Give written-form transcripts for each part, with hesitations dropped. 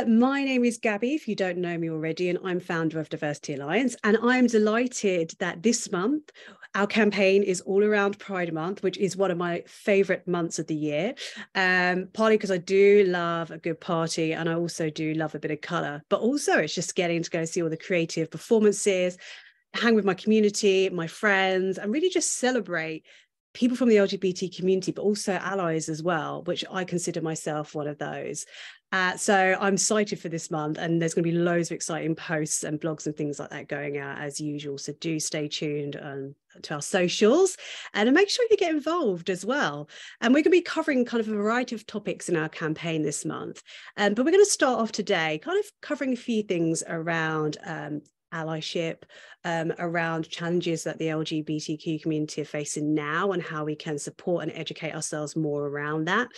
My name is Gabby, if you don't know me already, and I'm founder of Diversity Alliance. And I'm delighted that this month, our campaign is all around Pride Month, which is one of my favourite months of the year, partly because I do love a good party and I also do love a bit of colour, but also it's just getting to go see all the creative performances, hang with my community, my friends, and really just celebrate people from the LGBT community, but also allies as well, which I consider myself one of those. So I'm excited for this month, and there's going to be loads of exciting posts and blogs and things like that going out as usual. So do stay tuned to our socials and make sure you get involved as well. And we're going to be covering kind of a variety of topics in our campaign this month. But we're going to start off today kind of covering a few things around allyship, around challenges that the LGBTQ community are facing now and how we can support and educate ourselves more around that.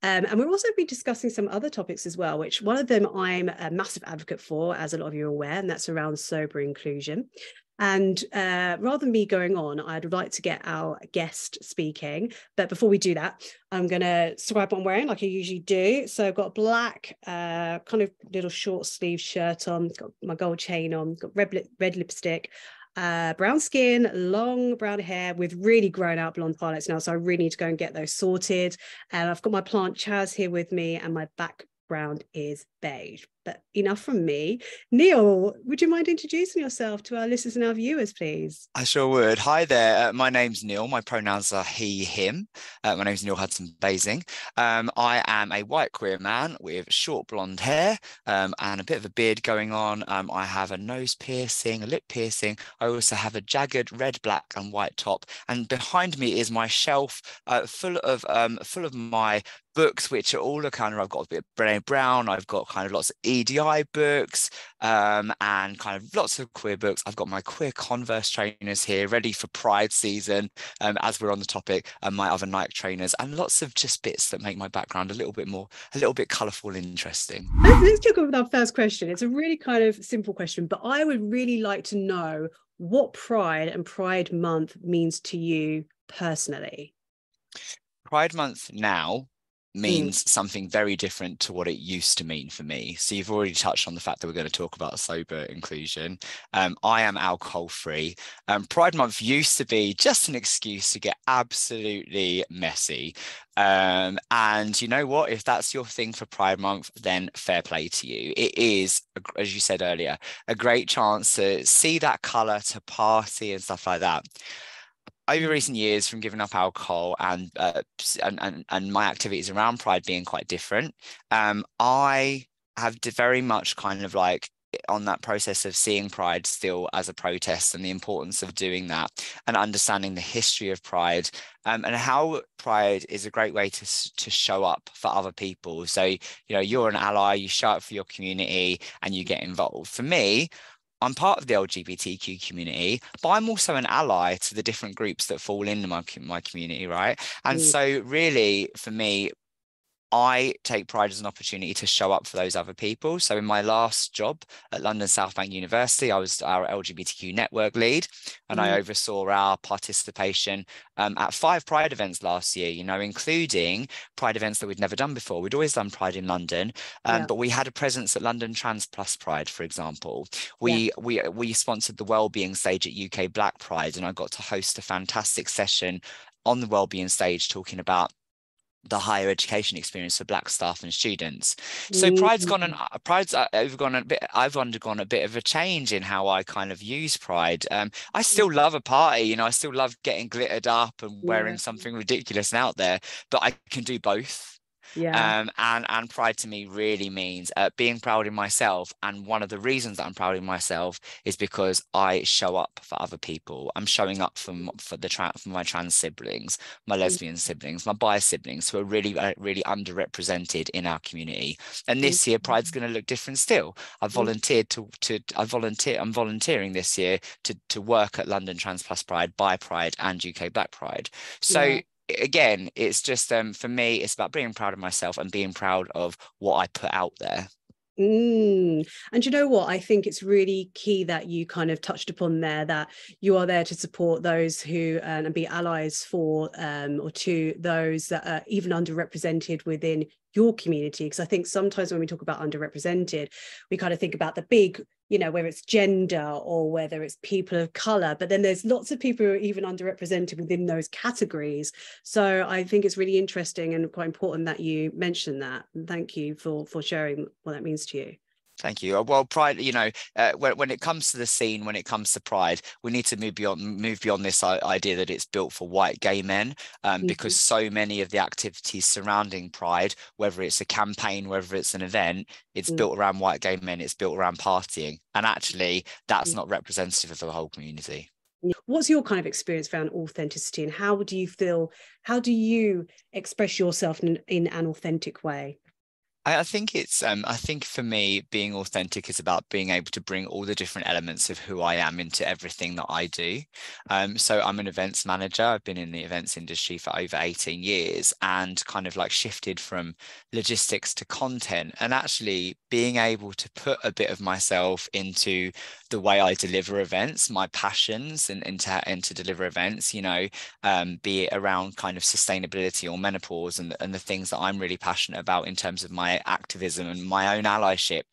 And we'll also be discussing some other topics as well, which one of them I'm a massive advocate for, as a lot of you are aware, and that's around sober inclusion. And rather than me going on, I'd like to get our guest speaking. But before we do that, I'm going to describe what I'm wearing like I usually do. So I've got a black kind of little short sleeve shirt on, got my gold chain on, got red lipstick, brown skin, long brown hair with really grown out blonde highlights now. So I really need to go and get those sorted. And I've got my plant Chaz here with me, and my background is beige. But enough from me. Neil, would you mind introducing yourself to our listeners and our viewers, please? I sure would. Hi there. My name's Neil. My pronouns are he, him. My name's Neil Hudson-Basing. I am a white queer man with short blonde hair and a bit of a beard going on. I have a nose piercing, a lip piercing. I also have a jagged red, black and white top. And behind me is my shelf full of my books, which are all kind of, I've got a bit of Brené Brown, I've got kind of lots of EDI books and kind of lots of queer books. I've got my queer Converse trainers here ready for Pride season, as we're on the topic, and my other Nike trainers, and lots of just bits that make my background a little bit colourful and interesting. Let's kick off with our first question. It's a really kind of simple question, but I would really like to know what Pride and Pride Month means to you personally. Pride Month now means something very different to what it used to mean for me. So you've already touched on the fact that we're going to talk about sober inclusion. I am alcohol free. Pride Month used to be just an excuse to get absolutely messy. And you know what? If that's your thing for Pride Month, then fair play to you. It is, as you said earlier, a great chance to see that colour, to party and stuff like that. Over recent years, from giving up alcohol and my activities around Pride being quite different, I have very much kind of like on that process of seeing Pride still as a protest and the importance of doing that and understanding the history of Pride, and how Pride is a great way to show up for other people. So, you know, you're an ally, you show up for your community and you get involved. For me, I'm part of the LGBTQ community, but I'm also an ally to the different groups that fall into my community, right? And so really, for me, I take pride as an opportunity to show up for those other people. So in my last job at London South Bank University, I was our LGBTQ network lead, and I oversaw our participation at 5 Pride events last year, you know, including Pride events that we'd never done before. We'd always done Pride in London, but we had a presence at London Trans Plus Pride, for example. We sponsored the Wellbeing stage at UK Black Pride, and I got to host a fantastic session on the Wellbeing stage talking about the higher education experience for Black staff and students. So I've undergone a bit of a change in how I kind of use Pride. I still love a party, you know, I still love getting glittered up and wearing something ridiculous and out there, but I can do both. And pride to me really means being proud in myself. And one of the reasons that I'm proud in myself is because I show up for other people. I'm showing up for my trans siblings, my lesbian siblings, my bi siblings, who are really underrepresented in our community. And this year, Pride's going to look different still. I've volunteered I'm volunteering this year to work at London Trans Plus Pride, Bi Pride, and UK Black Pride. So again, it's just for me, it's about being proud of myself and being proud of what I put out there. And you know what? I think it's really key that you kind of touched upon there, that you are there to support those who and be allies for or to those that are even underrepresented within your community. Because I think sometimes when we talk about underrepresented, we kind of think about the big, you know, whether it's gender or whether it's people of color, but then there's lots of people who are even underrepresented within those categories. So I think it's really interesting and quite important that you mentioned that. And thank you for sharing what that means to you. Thank you. Well, Pride, you know, when it comes to the scene, when it comes to Pride, we need to move beyond this idea that it's built for white gay men, because so many of the activities surrounding Pride, whether it's a campaign, whether it's an event, it's built around white gay men, it's built around partying. And actually, that's not representative of the whole community. What's your kind of experience around authenticity, and how do you express yourself in an authentic way? I think I think for me, being authentic is about being able to bring all the different elements of who I am into everything that I do. So I'm an events manager. I've been in the events industry for over 18 years and kind of like shifted from logistics to content, and actually being able to put a bit of myself into the way I deliver events, my passions, and to deliver events, you know, be it around kind of sustainability or menopause and the things that I'm really passionate about in terms of my activism and my own allyship,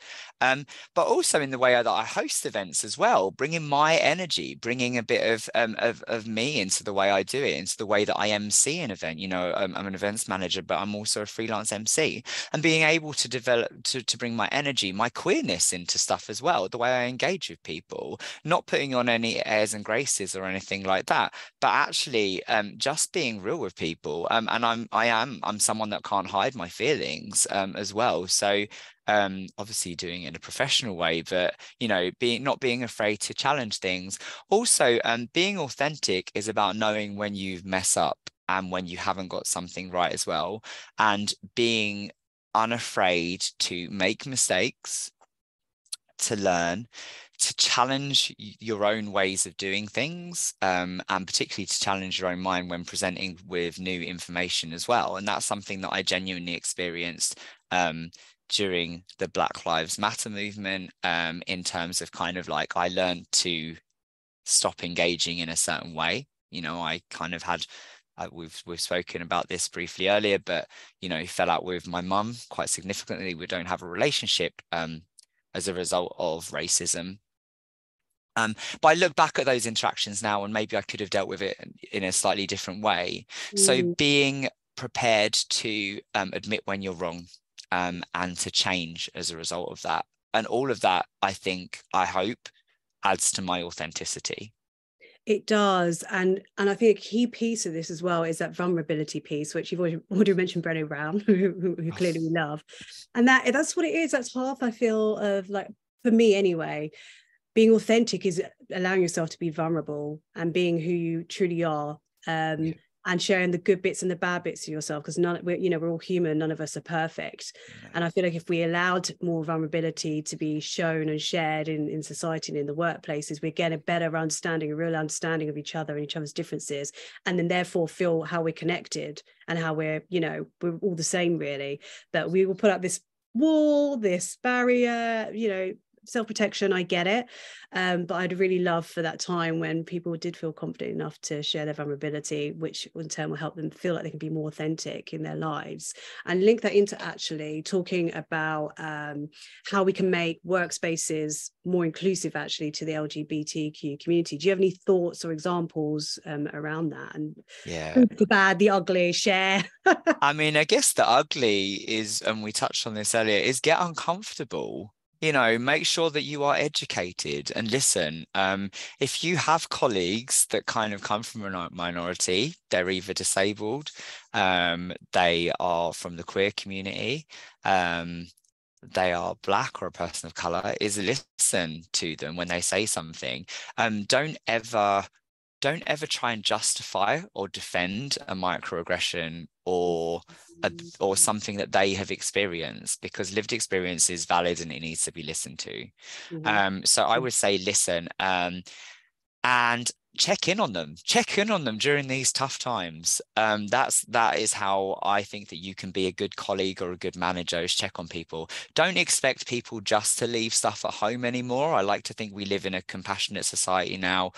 but also in the way that I host events as well, bringing my energy, bringing a bit of me into the way I do it, into the way that I MC an event. You know, I'm an events manager, but I'm also a freelance MC, and being able to develop to bring my energy, my queerness into stuff as well, the way I engage with people, not putting on any airs and graces or anything like that, but actually just being real with people. And I'm someone that can't hide my feelings as well. So obviously doing it in a professional way, but you know, not being afraid to challenge things. Also, being authentic is about knowing when you mess up and when you haven't got something right as well, and being unafraid to make mistakes, to learn, to challenge your own ways of doing things, and particularly to challenge your own mind when presenting with new information as well. And that's something that I genuinely experienced during the Black Lives Matter movement, in terms of kind of like I learned to stop engaging in a certain way. You know, I kind of had we've spoken about this briefly earlier, but you know, fell out with my mum quite significantly. We don't have a relationship as a result of racism. But I look back at those interactions now, and maybe I could have dealt with it in a slightly different way. So being prepared to admit when you're wrong, and to change as a result of that. And all of that, I hope, adds to my authenticity. It does. And I think a key piece of this as well is that vulnerability piece, which you've already mentioned, Brené Brown, who clearly we love. And that's what it is. That's half, I feel, of, like, for me anyway, being authentic is allowing yourself to be vulnerable and being who you truly are. And sharing the good bits and the bad bits of yourself, because we're all human, none of us are perfect. No. And I feel like if we allowed more vulnerability to be shown and shared in society and in the workplaces, we get a better understanding, a real understanding of each other and each other's differences, and then therefore feel how we're connected and how we're all the same, really. But we will put up this wall, this barrier, self-protection, I get it. But I'd really love for that time when people did feel confident enough to share their vulnerability, which in turn will help them feel like they can be more authentic in their lives. And link that into actually talking about how we can make workspaces more inclusive actually to the LGBTQ community. Do you have any thoughts or examples around that? And the bad, the ugly, share. I mean, I guess the ugly is, and we touched on this earlier, is get uncomfortable. You know, make sure that you are educated and listen. If you have colleagues that kind of come from a minority, they're either disabled, they are from the queer community, they are Black or a person of color, is listen to them when they say something. Don't ever try and justify or defend a microaggression or something that they have experienced, because lived experience is valid and it needs to be listened to. So I would say listen, and check in on them during these tough times. That is how I think that you can be a good colleague or a good manager, is check on people. Don't expect people just to leave stuff at home anymore. I like to think we live in a compassionate society now,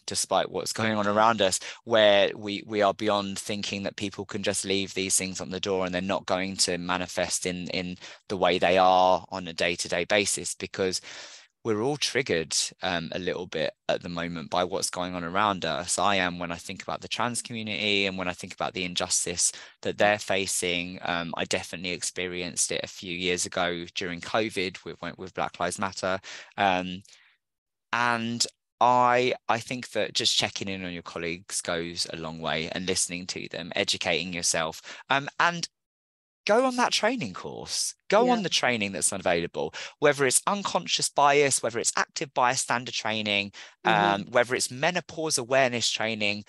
despite what's going on around us, where we are beyond thinking that people can just leave these things on the door and they're not going to manifest in the way they are on a day-to-day basis, because we're all triggered a little bit at the moment by what's going on around us. I am, when I think about the trans community and when I think about the injustice that they're facing. I definitely experienced it a few years ago during COVID with Black Lives Matter. And I think that just checking in on your colleagues goes a long way, and listening to them, educating yourself, and go on that training course. Go on the training that's available, whether it's unconscious bias, whether it's active bystander training, whether it's menopause awareness training.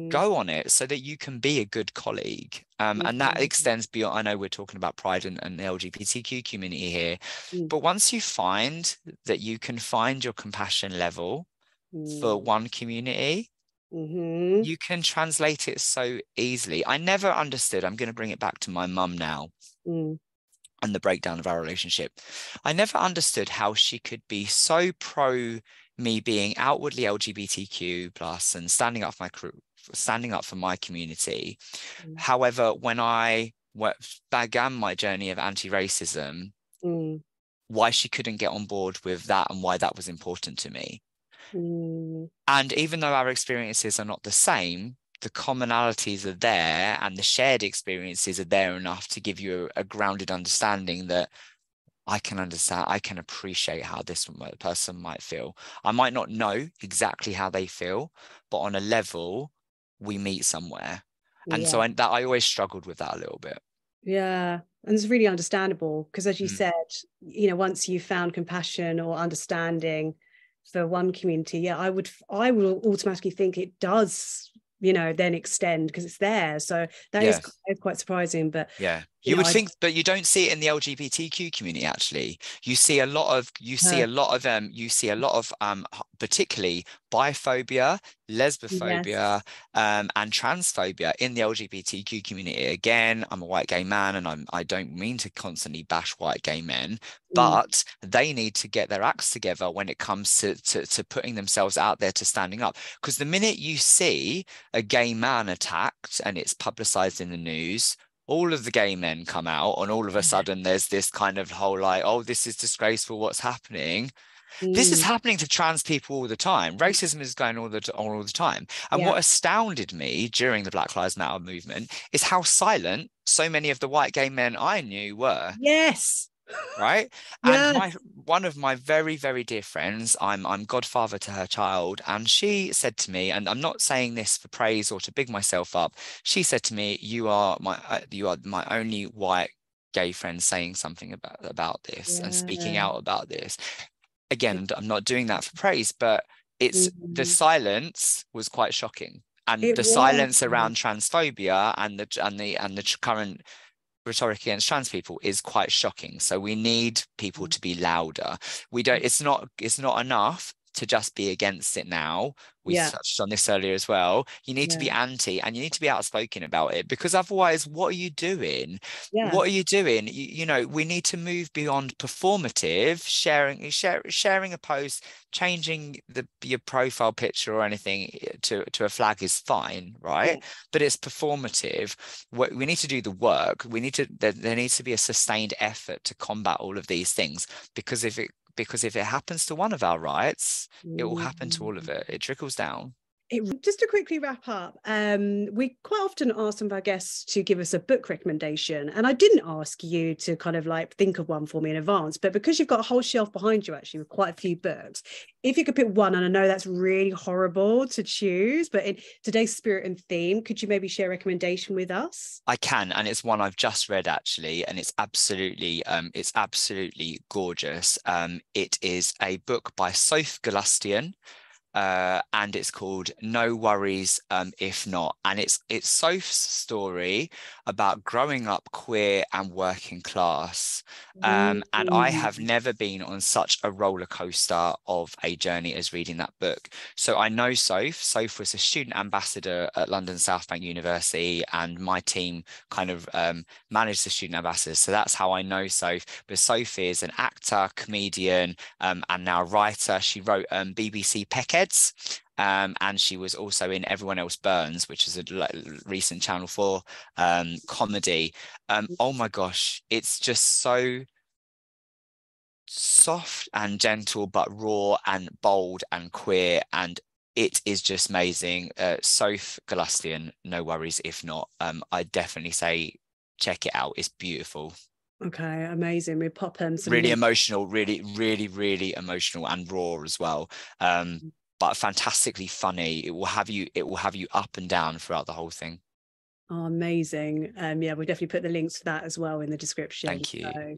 Go on it so that you can be a good colleague. And that extends beyond, I know we're talking about pride and the LGBTQ community here, but once you find that you can find your compassion level for one community, you can translate it so easily. I never understood, I'm going to bring it back to my mum now and the breakdown of our relationship. I never understood how she could be so pro me being outwardly LGBTQ plus and standing up for my community. However, when I began my journey of anti-racism, why she couldn't get on board with that and why that was important to me. And even though our experiences are not the same, the commonalities are there, and the shared experiences are there enough to give you a grounded understanding that I can understand, I can appreciate how this person might feel. I might not know exactly how they feel, but on a level, we meet somewhere. And so I always struggled with that a little bit. Yeah. And it's really understandable, because as you said, once you found compassion or understanding for one community, I will automatically think it does, then extend, because it's there. So that is quite surprising. But you would think, but you don't see it in the LGBTQ community. Actually, you see a lot of particularly biphobia, lesbophobia, and transphobia in the LGBTQ community. Again, I'm a white gay man, and I don't mean to constantly bash white gay men, but they need to get their acts together when it comes to putting themselves out there, to standing up. Because the minute you see a gay man attacked and it's publicized in the news, all of the gay men come out, and all of a sudden there's this kind of whole like, oh, this is disgraceful, what's happening? This is happening to trans people all the time. Racism is going on all the time. And what astounded me during the Black Lives Matter movement is how silent so many of the white gay men I knew were. Yes. Right. And one of my very, very dear friends, I'm godfather to her child, and she said to me, and I'm not saying this for praise or to big myself up, she said to me, you are my only white gay friend saying something about this and speaking out about this. Again, I'm not doing that for praise, but it's the silence was quite shocking, and the silence around transphobia and the current rhetoric against trans people is quite shocking. So we need people to be louder. It's not enough to just be against it now. We touched on this earlier as well. You need to be anti, and you need to be outspoken about it, because otherwise, what are you doing? What are you doing? We need to move beyond performative sharing a post, changing your profile picture or anything to a flag is fine, right? But it's performative. We need to do the work. There needs to be a sustained effort to combat all of these things, because if it happens to one of our rights, it will happen to all of it. It trickles down. Just to quickly wrap up, we quite often ask some of our guests to give us a book recommendation. And I didn't ask you to kind of like think of one for me in advance, but because you've got a whole shelf behind you, actually, with quite a few books, if you could pick one, and I know that's really horrible to choose, but in today's spirit and theme, could you maybe share a recommendation with us? I can, and it's one I've just read actually, and it's absolutely gorgeous. It is a book by Soph Gulastian, and it's called No Worries If Not. And it's Soph's story about growing up queer and working class. And I have never been on such a roller coaster of a journey as reading that book. So I know Soph. Soph was a student ambassador at London South Bank University, and my team kind of managed the student ambassadors. So that's how I know Soph. But Sophie is an actor, comedian, and now writer. She wrote BBC Peckheads. And she was also in Everyone Else Burns, which is a recent Channel 4 comedy. Oh my gosh, it's just so soft and gentle, but raw and bold and queer, and it is just amazing. Soph Galustian, No Worries If Not. I definitely say check it out. It's beautiful. Okay, amazing. We pop some really emotional, really, really, really emotional and raw as well. But fantastically funny. It will have you up and down throughout the whole thing. Oh, amazing. Yeah, we'll definitely put the links for that as well in the description. Thank you. So,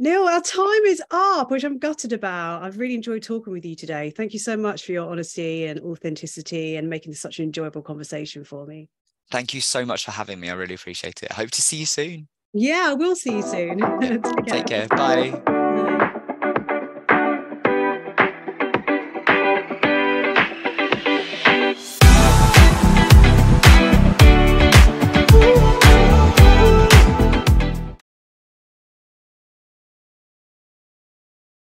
Neil, our time is up, which I'm gutted about. I've really enjoyed talking with you today. Thank you so much for your honesty and authenticity and making this such an enjoyable conversation for me. Thank you so much for having me. I really appreciate it. I hope to see you soon. Yeah, I will see you soon. Yeah. Take care. Bye. Bye.